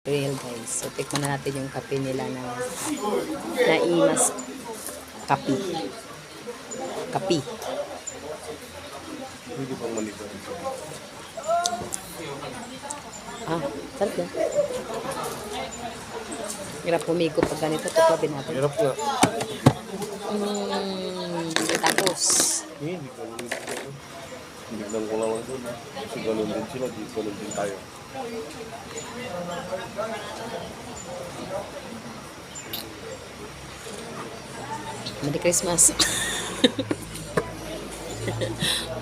Real guys. So, tikman na natin yung kape nila na Naimas Kapi. Kapi. Hindi pang malito. Sarap yan. Hirap pumigo pag ganito. Tuklabin natin. Hirap nga. Tapos, Hindi ko malito. Biglang ko lang doon. Kasi ganun din sila. Di ganun din tayo. Merry Christmas.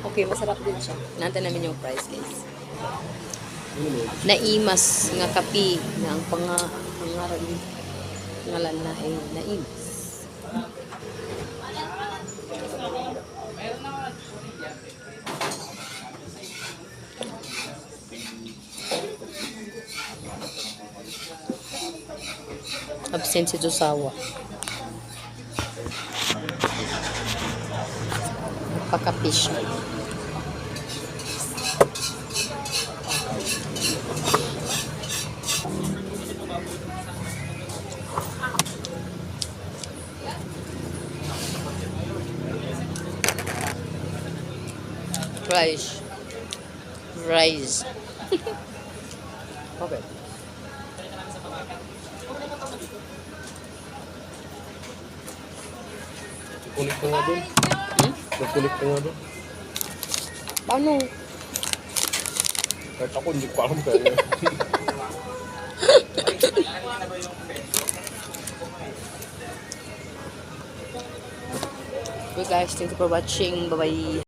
Okay, masarap din siya. Nanta namin yung price, guys. Naimas nga kapi nga ang pangaran ngalan na ay Naimas. Absent si Josawa. Pagkapi siya. Rice. Okay. Kulit ko nga doon. Nagkulit ko nga doon. Paano? Kahit ako hindi ko alam kaya. Okay guys, thank you for watching. Bye-bye.